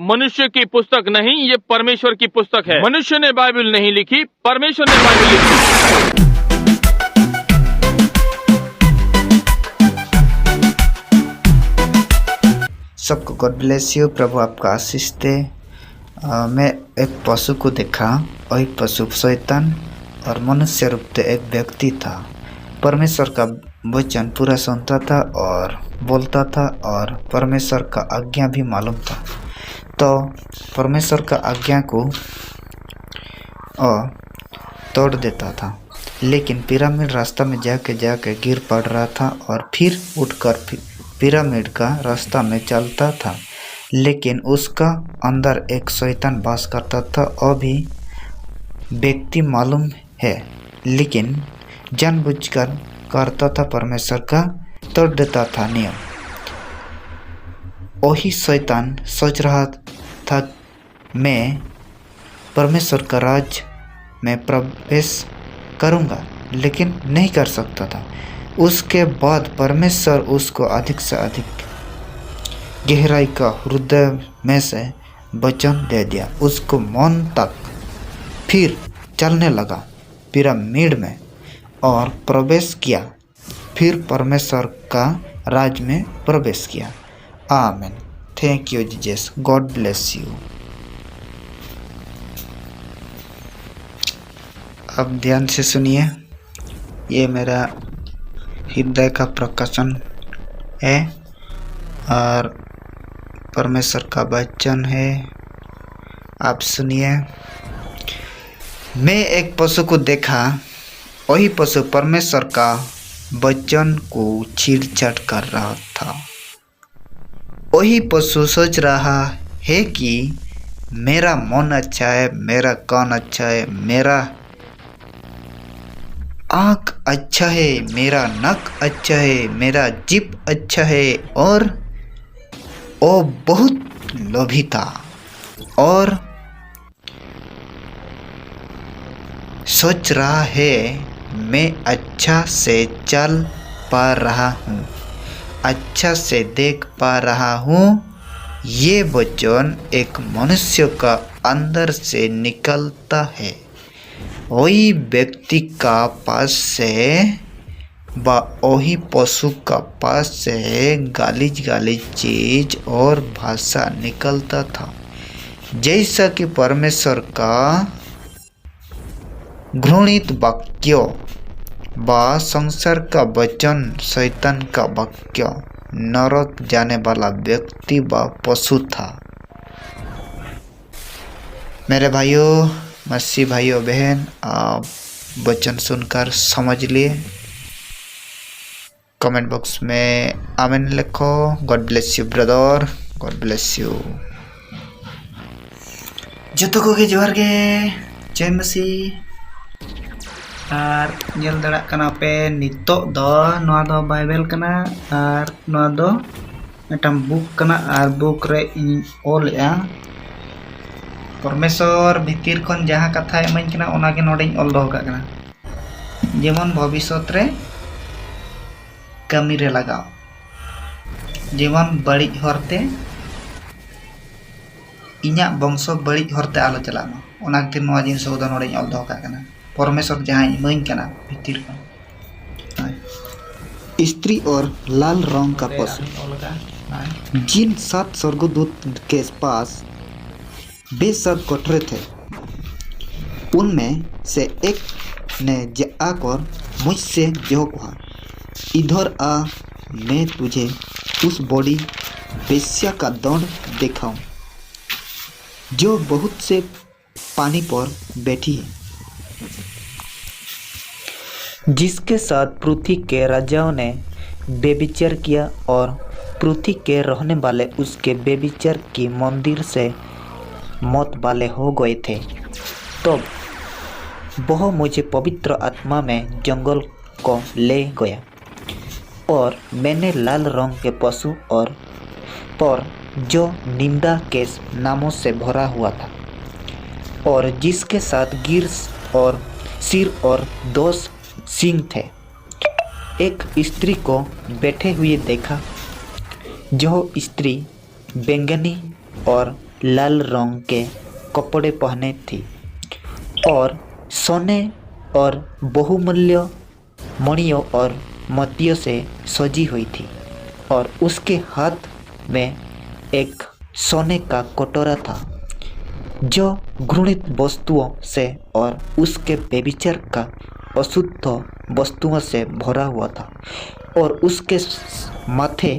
मनुष्य की पुस्तक नहीं, ये परमेश्वर की पुस्तक है। मनुष्य ने बाइबल नहीं लिखी, परमेश्वर ने बाइबल लिखी। सबको गॉड ब्लेस यू। प्रभु आपका आशीष दे। मैं एक पशु को देखा और एक पशु शैतान और मनुष्य रूप से एक व्यक्ति था। परमेश्वर का वचन पूरा सुनता था और बोलता था और परमेश्वर का आज्ञा भी मालूम था। तो परमेश्वर का आज्ञा को तोड़ देता था, लेकिन पिरामिड रास्ता में जाके गिर पड़ रहा था और फिर उठकर पिरामिड का रास्ता में चलता था। लेकिन उसका अंदर एक शैतान वास करता था। और भी व्यक्ति मालूम है, लेकिन जानबूझकर करता था, परमेश्वर का तोड़ देता था नियम। वही शैतान सोच रहा था मैं परमेश्वर का राज में प्रवेश करूंगा, लेकिन नहीं कर सकता था। उसके बाद परमेश्वर उसको अधिक से अधिक गहराई का हृदय में से वचन दे दिया। उसको मन तक फिर चलने लगा पिरामिड में और प्रवेश किया। फिर परमेश्वर का राज में प्रवेश किया। आमीन। Thank you Jesus. God bless you. अब ध्यान से सुनिए, ये मेरा हृदय का प्रकाशन है और परमेश्वर का वचन है। आप सुनिए। मैं एक पशु को देखा। वही पशु परमेश्वर का वचन को छेड़छाड़ कर रहा था। वही पशु सोच रहा है कि मेरा मन अच्छा है, मेरा कान अच्छा है, मेरा आँख अच्छा है, मेरा नक अच्छा है, मेरा जीभ अच्छा है। और वो बहुत लोभी था और सोच रहा है मैं अच्छा से चल पा रहा हूँ, अच्छा से देख पा रहा हूँ। ये वचन एक मनुष्य का अंदर से निकलता है। वही व्यक्ति का पास से वही पशु का पास से गालिज चीज और भाषा निकलता था, जैसा कि परमेश्वर का घृणित वाक्य व संसार का वचन, शैतान का वाक्य, नरक जाने वाला व्यक्ति व पशु था। मेरे भाइयों, मसीह भाइयों बहन, आप वचन सुनकर समझ लिए। कमेंट बॉक्स में आमीन लिखो। God bless you brother. God bless you. जतो को जोहार गे। जय मसीह। और ñel दाड़ा कना पे नितो दो नोआ दो बाइबल कना और नोआ दो मिटम बुक कना और बुक रे इन ओलया परमेश्वर भितर खन जहाँ कथा एमन कना ओनागे नोडेñ ऑल दो का कना, जेमन भविष्यत रे कमी रे लगाओ, जेमन बड़ी हरते इñा वंश बड़ी हरते आलो चलाना। ओना खातिर नोआ जिनिस को नोडेñ ऑल दो का कना। परमेश्वर जहाँ इमाइन कना भितर का स्त्री और लाल रंग का पशु, जिन 7 स्वर्गदूत के पास वे सब कठोर थे, उनमें से एक ने आकर मुझसे जो कहा, इधर आ, मैं तुझे उस बड़ी वेश्या का दंड दिखाऊं जो बहुत से पानी पर बैठी है, जिसके साथ पृथ्वी के राजाओं ने बेविचार किया और पृथ्वी के रहने वाले उसके बेविचार की मंदिर से मौत वाले हो गए थे। तब वह मुझे पवित्र आत्मा में जंगल को ले गया और मैंने लाल रंग के पशु और पर जो निंदा के नामों से भरा हुआ था और जिसके साथ गिर और सिर और 2 सींग थे, एक स्त्री को बैठे हुए देखा। जो स्त्री बैंगनी और लाल रंग के कपड़े पहने थी और सोने और बहुमूल्य मणियों और मोतियों से सजी हुई थी और उसके हाथ में एक सोने का कटोरा था जो घृणित वस्तुओं से और उसके व्यभिचार का अशुद्ध वस्तुओं से भरा हुआ था और उसके माथे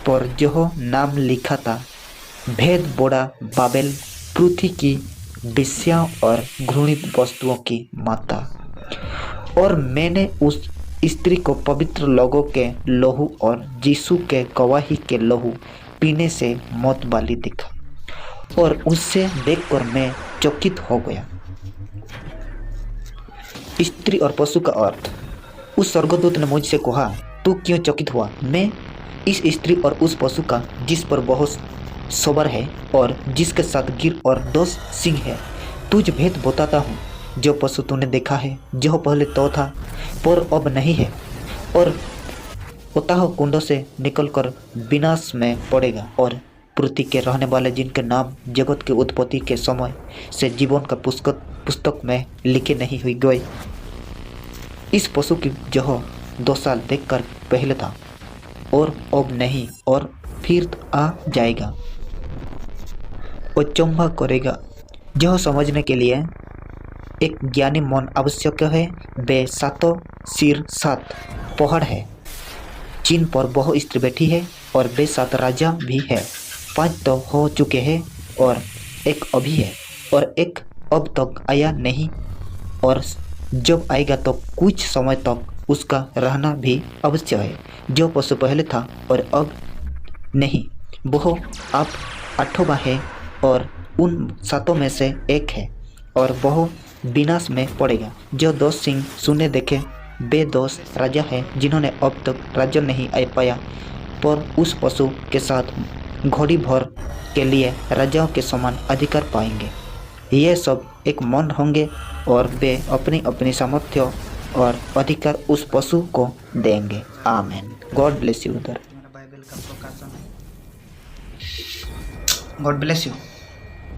पर जो नाम लिखा था, भेद बोड़ा बाबेल, पृथ्वी की वेश्याओं और घृणित वस्तुओं की माता। और मैंने उस स्त्री को पवित्र लोगों के लहू और यीशु के गवाही के लहू पीने से मौत वाली दिखा और उससे देखकर मैं चकित हो गया। स्त्री और पशु का अर्थ। उस स्वर्गदूत ने मुझसे कहा, तू क्यों चकित हुआ? मैं इस स्त्री और उस पशु का जिस पर बहुत सबर है और जिसके साथ गिर और 10 सिंह है, तुझ भेद बताता हूँ। जो पशु तूने देखा है, जो पहले तो था पर अब नहीं है और उताह कुंडों से निकलकर विनाश में पड़ेगा, और पृथ्वी के रहने वाले जिनके नाम जगत के उत्पत्ति के समय से जीवन का पुस्तक में लिखे नहीं हुए गए। इस पशु की जो 2 साल देखकर पहले था और अब नहीं और फिर आ जाएगा और चंबा करेगा। जो समझने के लिए एक ज्ञानी मन आवश्यक है। वे 7 सिर 7 पहाड़ है जिन पर बहु स्त्री बैठी है और वे 7 राजा भी है। 5 तो हो चुके हैं और एक अभी है और एक अब तक आया नहीं, और जब आएगा तो कुछ समय तक उसका रहना भी अवश्य है। जो पशु पहले था और अब नहीं, वह आप 8वां है और उन 7 में से एक है और वह विनाश में पड़ेगा। जो 2 सिंह सुने देखे, वे 2 राजा हैं जिन्होंने अब तक राज्य नहीं आ पाया, पर उस पशु के साथ घड़ी भर के लिए राजाओं के समान अधिकार पाएंगे। ये सब एक मन होंगे और वे अपनी अपनी सामर्थ्य और अधिकार उस पशु को देंगे। आमीन। God bless you. उधर बाइबल का प्रकाशन है। God bless you.